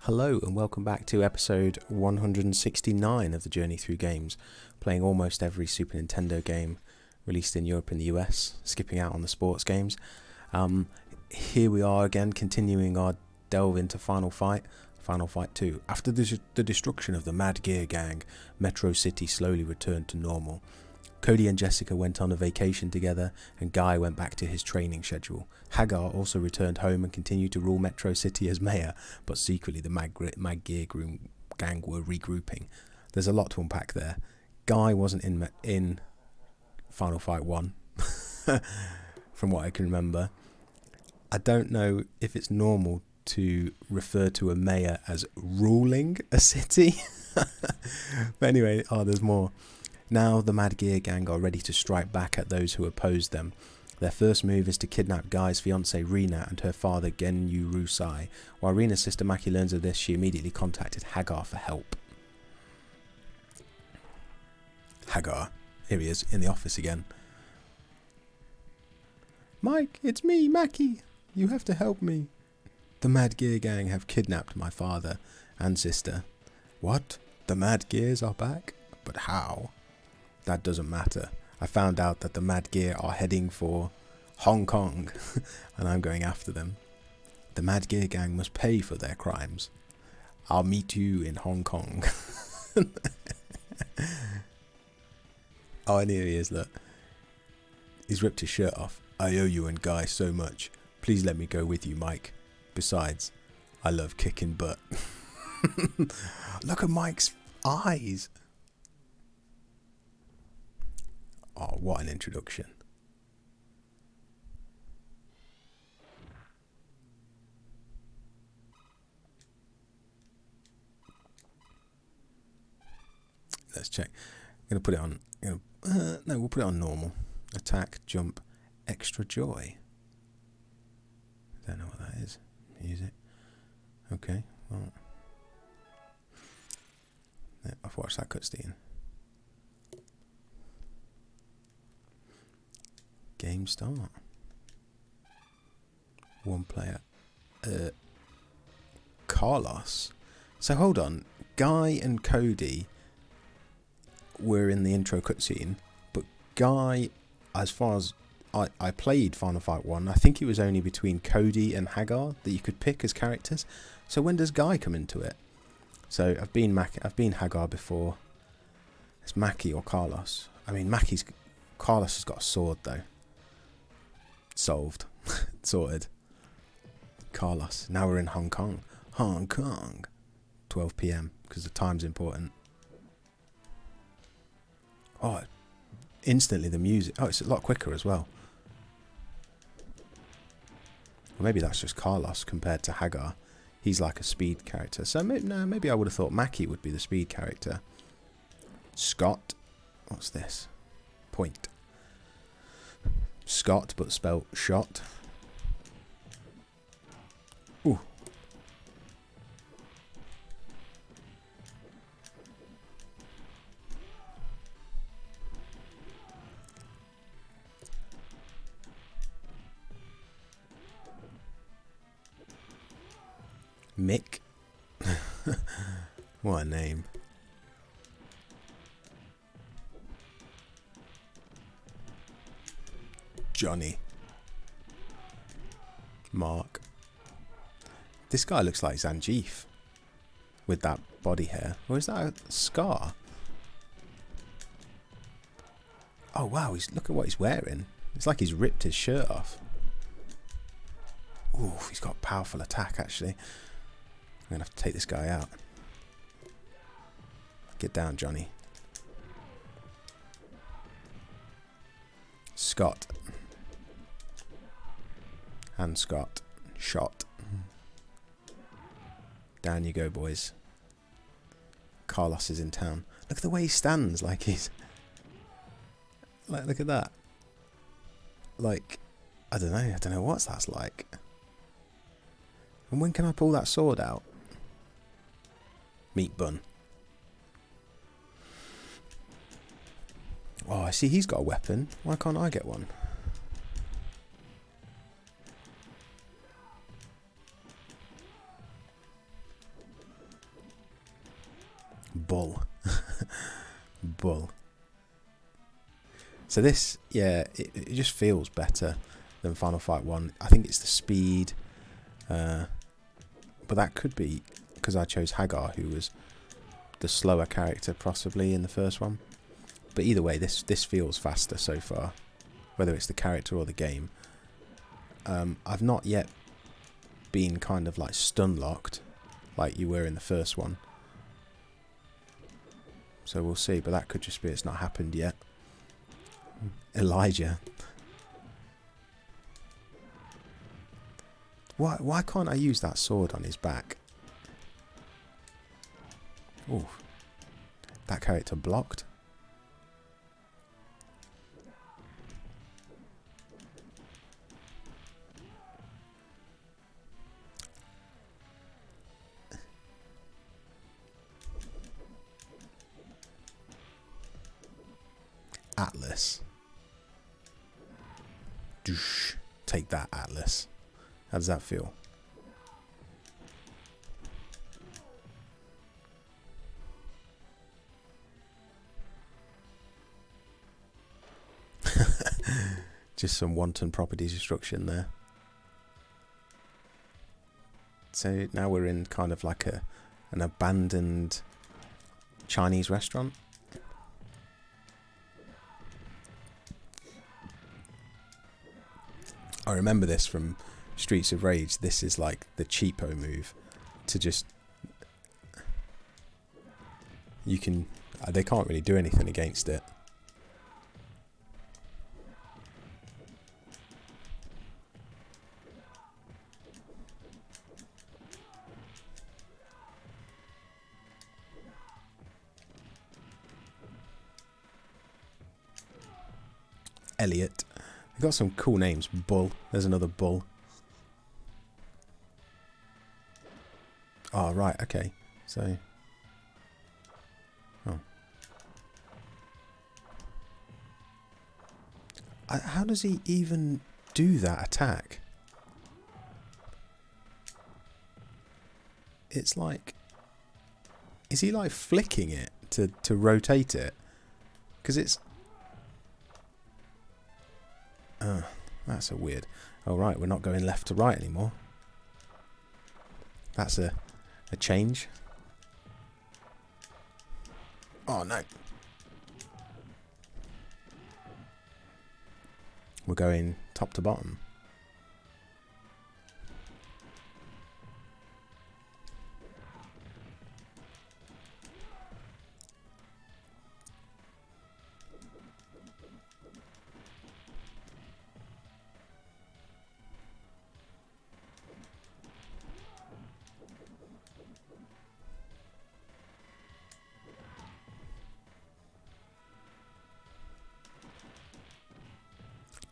Hello and welcome back to episode 169 of the Journey Through Games, playing almost every Super Nintendo game released in Europe and the US, skipping out on the sports games. Here we are again, continuing our delve into Final Fight 2. After the destruction of the Mad Gear Gang, Metro City slowly returned to normal. Cody and Jessica went on a vacation together, and Guy went back to his training schedule. Hagar also returned home and continued to rule Metro City as mayor, but secretly the Mad Gear Gang were regrouping. There's a lot to unpack there. Guy wasn't in Final Fight 1, from what I can remember. I don't know if it's normal to refer to a mayor as ruling a city. But anyway, there's more. Now the Mad Gear Gang are ready to strike back at those who oppose them. Their first move is to kidnap Guy's fiancée Rina and her father Genyu Rusai. While Rina's sister Maki learns of this, she immediately contacted Hagar for help. Hagar. Here he is, in the office again. Mike, it's me, Maki. You have to help me. The Mad Gear Gang have kidnapped my father and sister. What? The Mad Gears are back? But how? That doesn't matter. I found out that the Mad Gear are heading for Hong Kong, and I'm going after them. The Mad Gear Gang must pay for their crimes. I'll meet you in Hong Kong. Oh, and here he is, look. He's ripped his shirt off. I owe you and Guy so much. Please let me go with you, Mike. Besides, I love kicking butt. Look at Mike's eyes. Oh, what an introduction. Let's check. I'm going to put it on... no, we'll put it on normal. Attack, jump, extra joy. Don't know what that is. Music. Okay, well... yeah, I've watched that cutscene. Game start. One player. Carlos. So hold on. Guy and Cody were in the intro cutscene, but Guy, as far as I played Final Fight 1, I think it was only between Cody and Hagar that you could pick as characters. So when does Guy come into it? So I've been Hagar before. It's Maki or Carlos. I mean, Carlos has got a sword though. Solved. Sorted. Carlos. Now we're in Hong Kong. Hong Kong. 12 p.m. because the time's important. Oh, instantly the music. Oh, it's a lot quicker as well. Or maybe that's just Carlos compared to Hagar. He's like a speed character. So maybe I would have thought Maki would be the speed character. Scott. What's this? Point. Scott, but spelt shot. Ooh. Mick. What a name. Johnny. Mark. This guy looks like Zangief with that body hair. Or is that a scar? Oh wow, look at what he's wearing. It's like he's ripped his shirt off. Ooh, he's got a powerful attack actually. I'm going to have to take this guy out. Get down, Johnny. Scott. And Scott. Shot. Down you go, boys. Carlos is in town. Look at the way he stands, like he's... Like, look at that. Like, I don't know what that's like. And when can I pull that sword out? Meat bun. Oh, I see he's got a weapon. Why can't I get one? Bull. Bull. So this, yeah, it just feels better than Final Fight 1. I think it's the speed, but that could be because I chose Hagar, who was the slower character possibly in the first one. But either way, this feels faster so far, whether it's the character or the game. I've not yet been kind of like stun locked like you were in the first one, so we'll see, but that could just be it's not happened yet. Elijah, why can't I use that sword on his back? Oh, that character blocked. Atlas. Doosh. Take that, Atlas. How does that feel? Just some wanton property destruction there. So now we're in kind of like an abandoned Chinese restaurant. I remember this from Streets of Rage. This is like the cheapo move to just... You can... They can't really do anything against it. Elliot. They've got some cool names. Bull. There's another Bull. Oh, right. Okay. So... Oh. How does he even do that attack? It's like... Is he like flicking it to rotate it? Because it's... That's a weird... Oh, right, we're not going left to right anymore. That's a change. Oh, no. We're going top to bottom.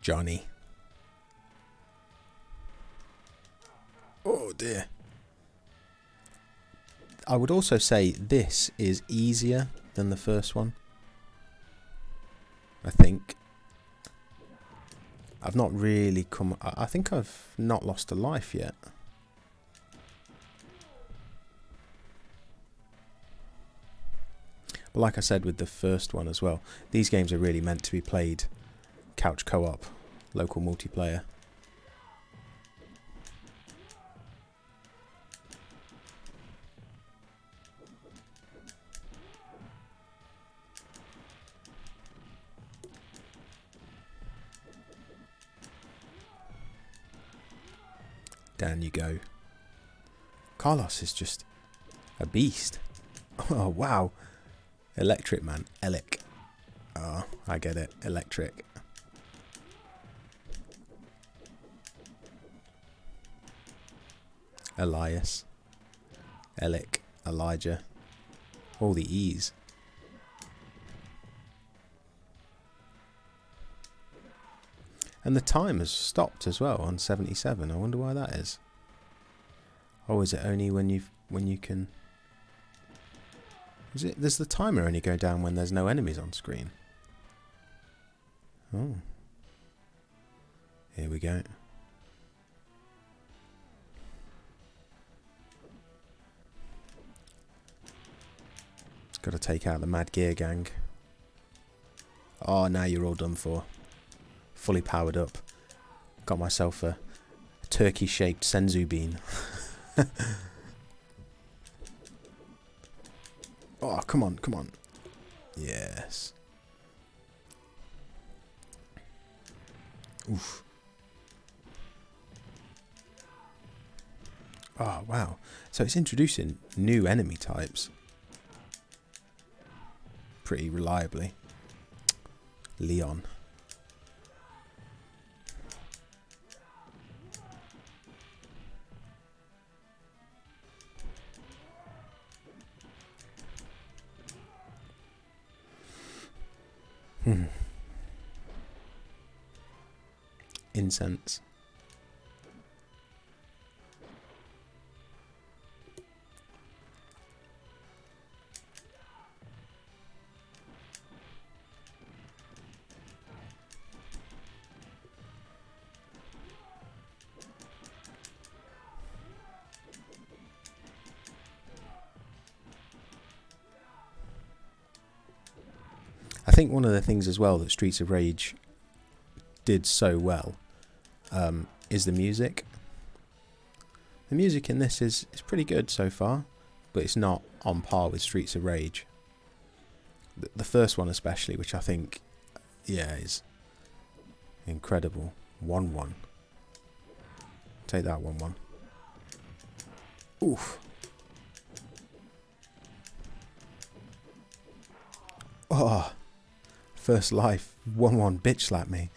Johnny. Oh dear. I would also say this is easier than the first one. I think. I've not really come... I think I've not lost a life yet. But like I said with the first one as well, these games are really meant to be played couch co-op, local multiplayer. Down you go. Carlos is just a beast. Oh wow. Electric man. Elec. Oh, I get it. Electric. Elias. Elec. Elijah. All the E's. And the time has stopped as well on 77. I wonder why that is. Oh, is it only when you can... Is it? Does the timer only go down when there's no enemies on screen? Oh. Here we go. Got to take out the Mad Gear Gang. Oh, now you're all done for. Fully powered up. Got myself a turkey-shaped Senzu bean. Oh, come on, come on. Yes. Oof. Oh, wow. So it's introducing new enemy types. Pretty reliably. Leon. Incense. I think one of the things as well that Streets of Rage did so well is the music. The music in this is pretty good so far, but it's not on par with Streets of Rage. The first one especially, which I think, yeah, is incredible. 1-1. Take that 1-1. Oof. Oh. First life. 1-1 bitch slap me.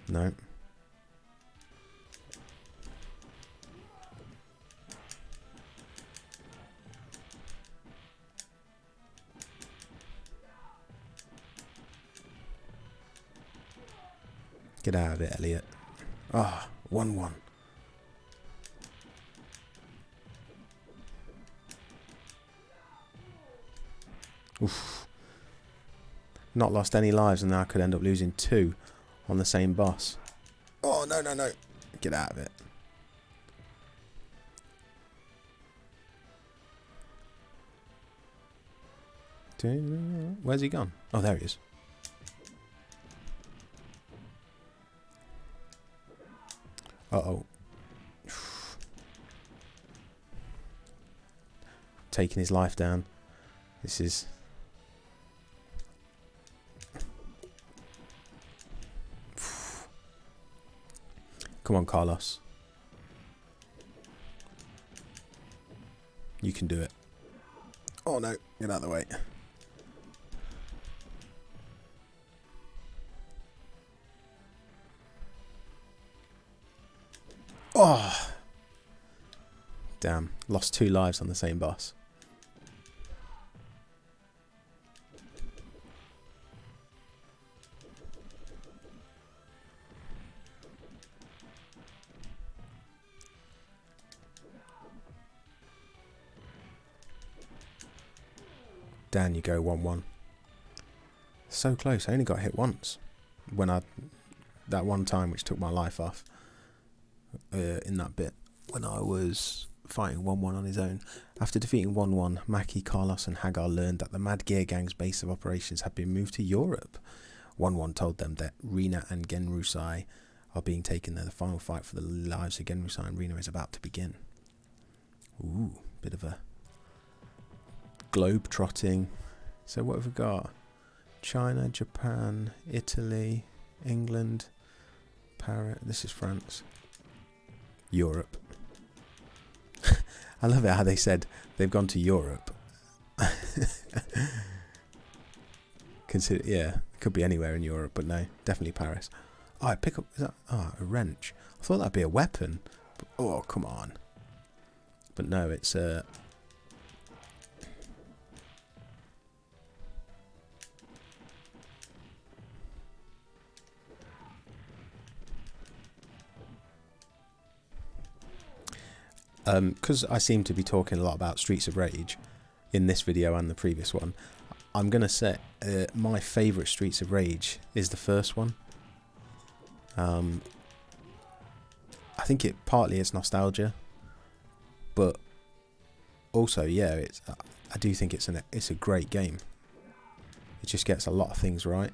No. Get out of it, Elliot. Ah, 1-1. Oof. Not lost any lives, and now I could end up losing 2 on the same boss. Oh, no, no, no. Get out of it. Where's he gone? Oh, there he is. Uh-oh. Taking his life down. This is... Come on, Carlos. You can do it. Oh no, get out of the way. Oh! Damn, lost 2 lives on the same boss. Down you go, 1-1. So close, I only got hit once. When that one time which took my life off. In that bit. When I was fighting 1-1 on his own. After defeating 1-1, Maki, Carlos and Hagar learned that the Mad Gear Gang's base of operations had been moved to Europe. 1-1 told them that Rina and Genryusai are being taken there. The final fight for the lives of Genryusai and Rina is about to begin. Ooh, bit of a globe trotting. So what have we got? China, Japan, Italy, England, Paris. This is France. Europe. I love it how they said they've gone to Europe. Consider, yeah, it could be anywhere in Europe, but no, definitely Paris. Oh, I pick up, is that, oh, a wrench. I thought that'd be a weapon. But, oh, come on. But no, it's because I seem to be talking a lot about Streets of Rage in this video and the previous one, I'm going to say my favourite Streets of Rage is the first one. I think it partly is nostalgia, but also, yeah, I do think it's a great game. It just gets a lot of things right.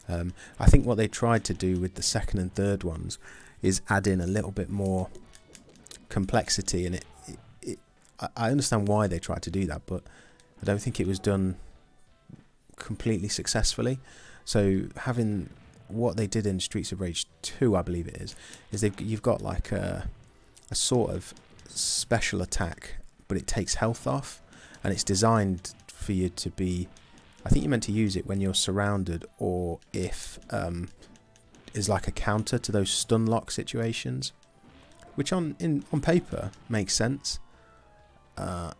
I think what they tried to do with the second and third ones is add in a little bit more complexity, and I understand why they tried to do that, but I don't think it was done completely successfully. So having what they did in Streets of Rage 2, I believe it is you've got like a sort of special attack, but it takes health off, and it's designed for you to be, I think you're meant to use it when you're surrounded, or if is like a counter to those stun lock situations, which on paper makes sense. But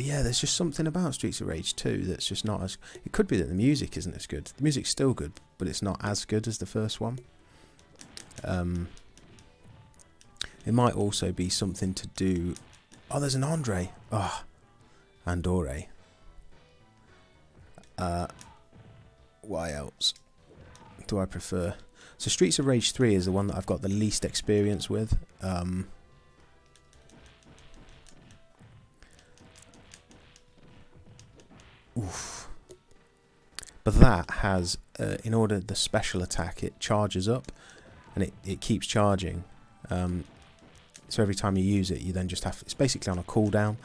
yeah, there's just something about Streets of Rage 2 that's just not as... It could be that the music isn't as good. The music's still good, but it's not as good as the first one. It might also be something to do... Oh, there's an Andre. Oh, Andore. What else do I prefer? So Streets of Rage 3 is the one that I've got the least experience with. Oof. But that has, in order the special attack, it charges up, and it keeps charging. So every time you use it, you then just have... It's basically on a cooldown.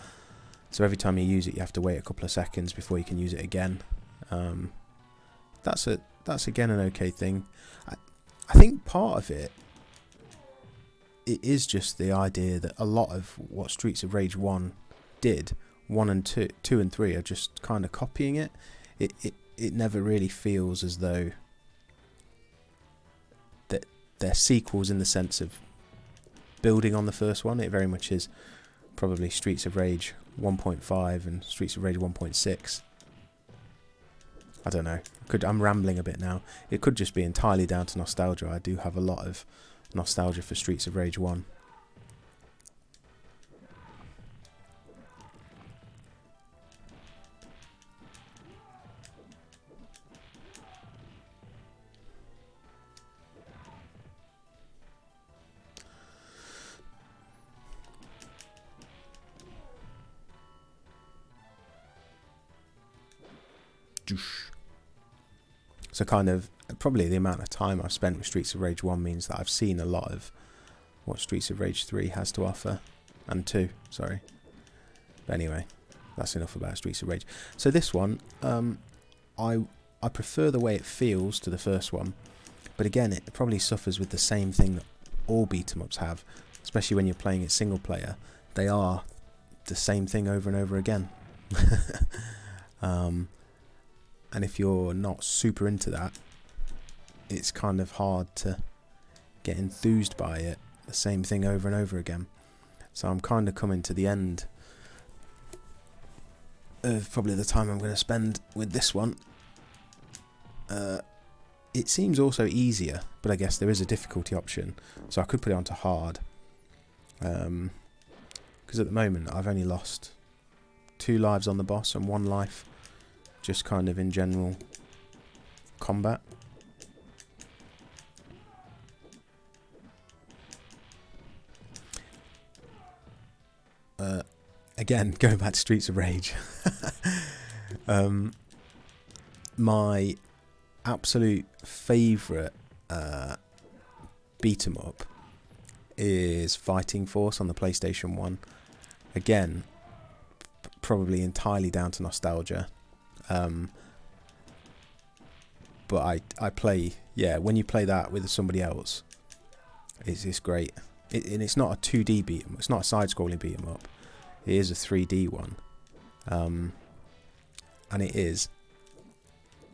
So every time you use it, you have to wait a couple of seconds before you can use it again. That's again an okay thing. I think part of it is just the idea that a lot of what Streets of Rage 1 did, 1 and 2 and 3 are just kind of copying it. It never really feels as though that they're sequels in the sense of building on the first one. It very much is probably Streets of Rage 1.5 and Streets of Rage 1.6. I don't know. I'm rambling a bit now. It could just be entirely down to nostalgia. I do have a lot of nostalgia for Streets of Rage 1. So kind of probably the amount of time I've spent with Streets of Rage 1 means that I've seen a lot of what Streets of Rage 3 has to offer, and 2, sorry. But anyway, that's enough about Streets of Rage. So this one, I prefer the way it feels to the first one, but again, it probably suffers with the same thing that all beat-em-ups have, especially when you're playing it single player. They are the same thing over and over again. And if you're not super into that, it's kind of hard to get enthused by it. The same thing over and over again. So I'm kind of coming to the end of probably the time I'm going to spend with this one. It seems also easier, but I guess there is a difficulty option. So I could put it onto hard. Because at the moment I've only lost 2 lives on the boss and 1 life just kind of in general combat. Again, going back to Streets of Rage. My absolute favourite beat 'em up is Fighting Force on the PlayStation 1. Again, probably entirely down to nostalgia. But I play, yeah, when you play that with somebody else, it's great. And it's not a 2D beat 'em, it's not a side-scrolling beat 'em up. It is a 3D one. And it is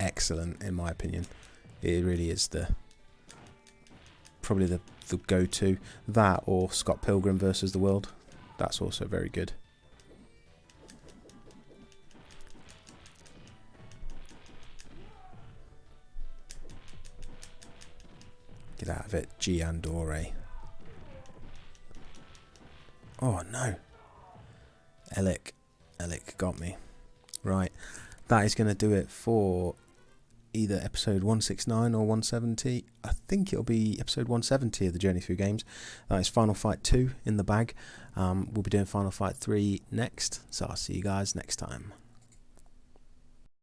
excellent in my opinion. It really is probably the go-to. That or Scott Pilgrim versus the World. That's also very good. Get out of it, Giandore. Oh no. Elec got me. Right. That is going to do it for either episode 169 or 170. I think it'll be episode 170 of the Journey Through Games. That is Final Fight 2 in the bag. We'll be doing Final Fight 3 next, so I'll see you guys next time.